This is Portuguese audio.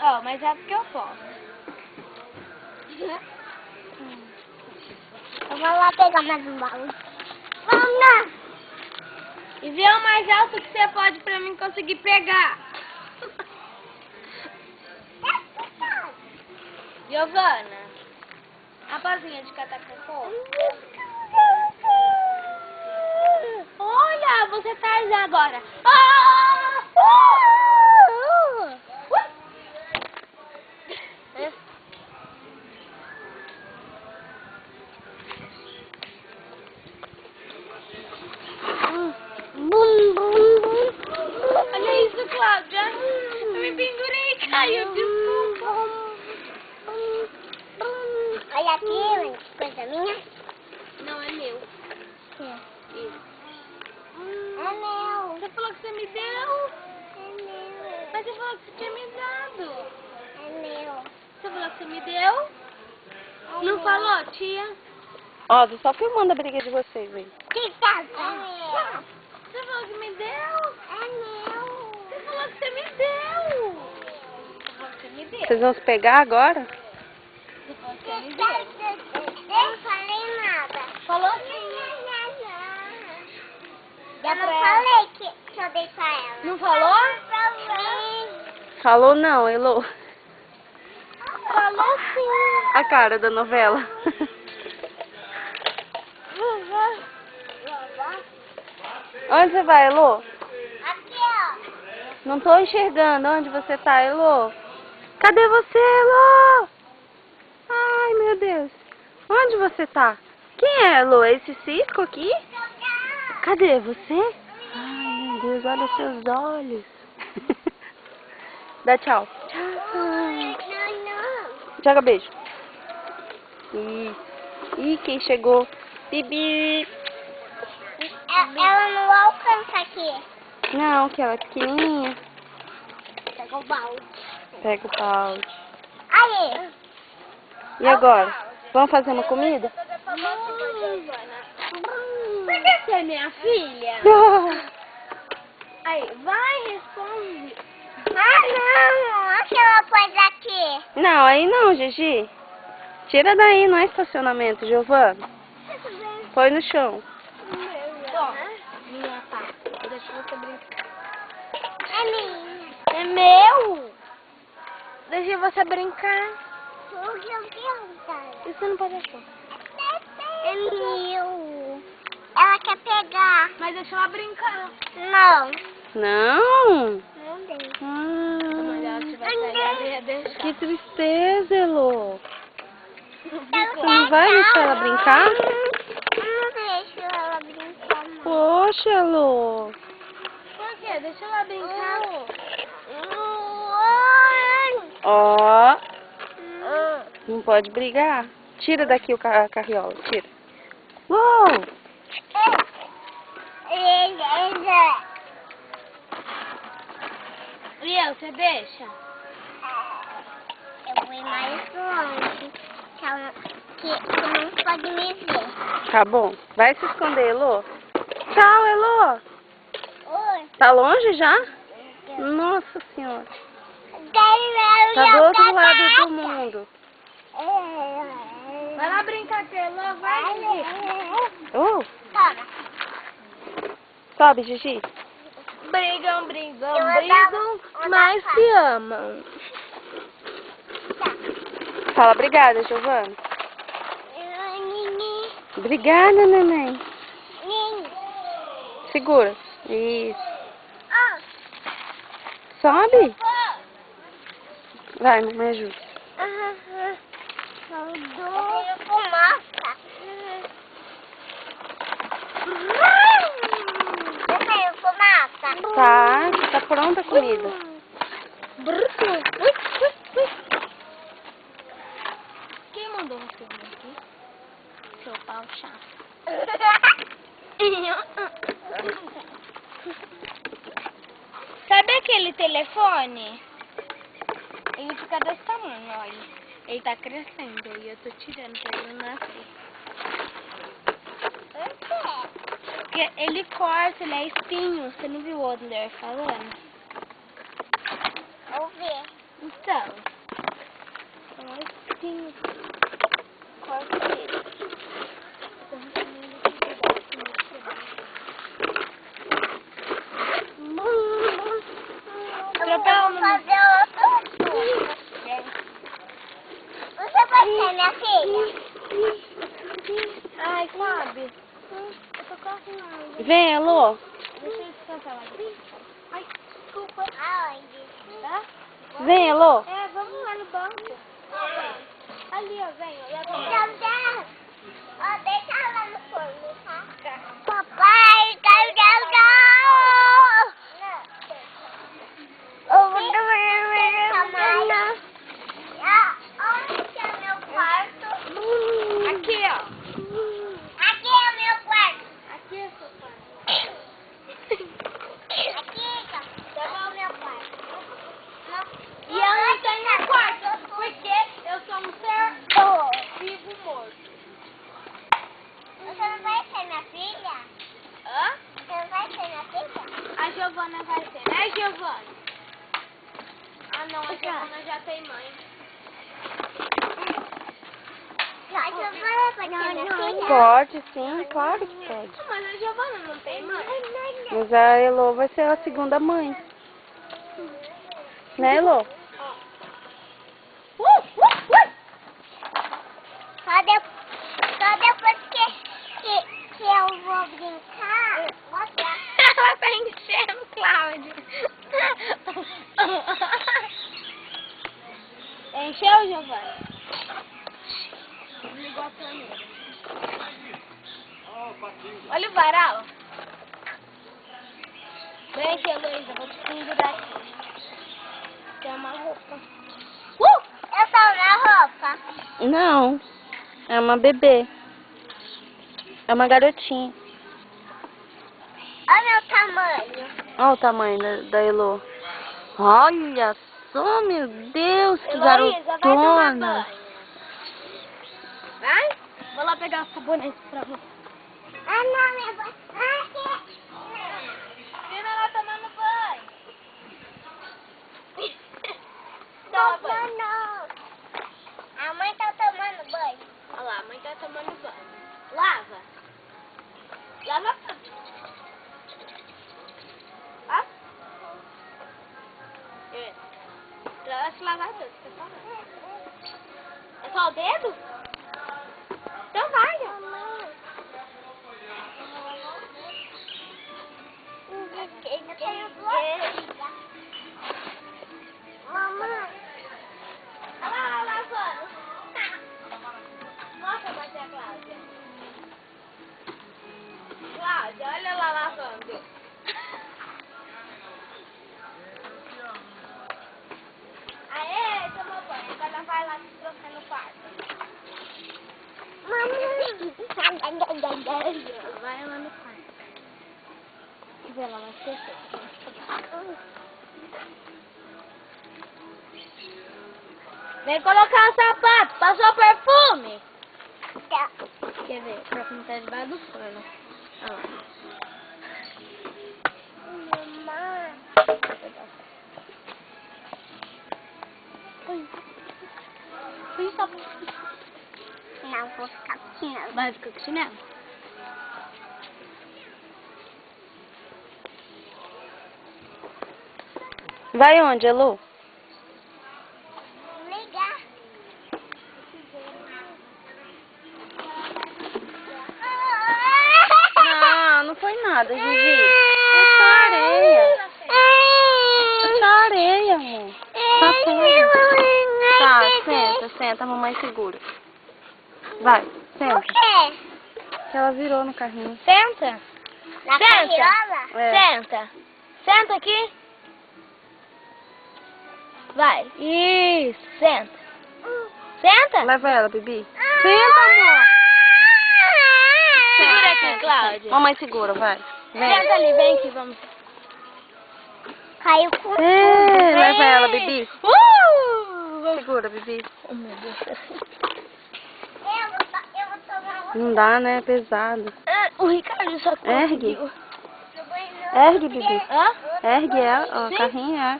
Ó, mas é porque eu posso. Eu vou lá pegar mais um balde. Vamos lá. E vê o mais alto que você pode pra mim conseguir pegar. Giovana, a pazinha de catar cocô. Olha, você tá já agora. Bum, bum, bum. Olha isso, Cláudia. Eu me pendurei e caiu, desculpa. Olha aqui, coisa minha. Não, é meu. Isso. É meu. Você falou que você me deu. É meu. Mas você falou que você tinha me dado. É meu. Você falou que você me deu? Não falou, tia? Ó, tô só filmando a briga de vocês aí. Que tá? É meu. Você falou que me deu? É meu. Você falou que você me deu. Você falou que você me deu. Vocês vão se pegar agora? Você falou que você me Eu deu. não falei nada. Falou sim. Eu não falei que eu dei pra ela. Não falou? Falou não, Elô. Falou sim. A cara da novela. Onde você vai, Elô? Aqui, ó. Não tô enxergando. Onde você tá, Elô? Cadê você, Elô? Ai, meu Deus. Onde você tá? Quem é, Elô? É esse cisco aqui? Cadê você? Ai, meu Deus, olha os seus olhos. Dá tchau. Não. Joga beijo. Isso. Ih, quem chegou? Bibi. Ela não alcança aqui. Não, que ela é pequenininha. Pega o balde. Pega o balde. Aí. E agora? Vamos fazer uma comida? Você é minha filha? Aí, vai, responde. Ah, não. Acha uma coisa aqui. Não, aí não, Gigi. Tira daí, não é estacionamento, Giovana. Põe no chão. Ó, minha pá. Deixa você brincar. É minha. É meu? Deixa você brincar. O que eu quero, Isso não pode achar. é meu. Ela quer pegar. Mas deixa ela brincar. Não. Não. Não deixa. Mas ela se vai pegar, eu ia deixar. Que tristeza, Elô. Você não vai deixar ela brincar? Não deixo ela brincar, não. Poxa, Elô. Por quê? Deixa ela brincar. Ó. Não pode brigar. Tira daqui a carriola, tira. Uou! E eu, você deixa? Eu vou ir mais longe. Que não pode me ver. Tá bom. Vai se esconder, Elô. Tchau, Elô. Oi. Tá longe já? Nossa Senhora. Tá Tá do outro lado do mundo. Vai lá brincar com ela, vai. Oh, Toma. sobe, Gigi. Brigam, brigam, Eu brigam, vou mas dar se amam. Fala obrigada, Giovana. Nini. Obrigada, neném. Nini. Segura. Isso. Ah. Sobe. Vai, mamãe ajuda. Saudou fumaça. Eu tenho fumaça. Tá pronta a comida. Quem mandou você vir aqui? Seu pau chato. Sabe aquele telefone? Ele fica desse tamanho, olha. Ele tá crescendo e eu tô tirando pra ele não nascer. Porque ele corta, ele é espinho. Você não viu o Onder falando? Vou ver. Então, Eu vou fazer outro turno. Você vai ser minha filha? Ai, sabe? Eu tô correndo. Vem, Elô. Deixa eu descansar lá. Ai, desculpa. Aonde? Tá? Vem, Elô. É, vamos lá no banco. Ali, ó, vem. Olha pra lá. Tchau. Ó, deixa ela no forno, tá? Papai, tchau. Eu vou dormir. Onde que é meu quarto? Aqui, ó. Aqui é meu quarto. Aqui é seu quarto. Aqui, tá bom, meu quarto. E eu não tenho quarto, porque eu sou um ser vivo morto. Você não vai ser minha filha? Hã? Você não vai ser minha filha? A Giovana vai ser, né, Giovana? Ah, não, a Giovana já tem mãe. A Giovana pode ser minha filha? Pode, sim, claro que pode. Mas a Giovana não tem mãe. Mas a Elô vai ser a segunda mãe. Né, Elô? Só depois que eu vou brincar, mostrar. Ela tá enchendo, Cláudia. Encheu, Giovana? Desligou a torneira. Olha o varal. Vem aqui, Heloísa, vou te pendurar aqui. Tem uma roupa. Eu sou na roupa. Não, é uma bebê. É uma garotinha. Olha o meu tamanho. Olha o tamanho da Elô. Olha só, meu Deus, que Heloísa, vai tomar garotona. banho. Vai? Vou lá pegar o sabonete pra você. Ah, não, minha voz. Aqui. Ensina ela tomando banho. Toma Não, banho. não. A mãe tá tomando banho. Olha lá, a mãe tá tomando banho. Lava. Lava tudo. Ó. É. Pra ela se lavar tudo, tá falando. É só o dedo? Então vai, ó. Eu tenho duas. Mamãe. Olha lá, lavando. Mostra pra tia Cláudia. Cláudia, olha lá lavando. Aê, tomou banho. Agora vai lá se trocar no quarto. Mamãe. Vai lá no quarto. Vê lá, vai esquecer. Vem colocar o sapato. Passou perfume? Quer ver? O perfume tá debaixo do forno. Olha lá. Mamãe. Põe só. Não vou ficar com chinelo. Vai ficar com chinelo? Vai onde, Elô? Ligar. Não, não foi nada, Gigi. É só areia. É só areia, amor. Tá tudo. Tá, senta, a mamãe segura. Vai, O senta. quê? Que ela virou no carrinho. Senta. Na Senta. carriola? É. Senta. Senta aqui. Vai. Isso. Senta. Senta. Leva ela, Bibi. Senta, amor. Segura aqui, Cláudia. Mamãe segura, vai. Vem. Senta ali, vem aqui, vamos. Caiu com tudo. Leva ela, Bibi. Vamos. Segura, Bibi. Oh, meu Deus. Eu vou tomar uma. Não dá, né? É pesado. O Ricardo só Ergue. conseguiu. Ergue, Bibi. Hã? Ergue ela, ó, Sim. carrinho, é.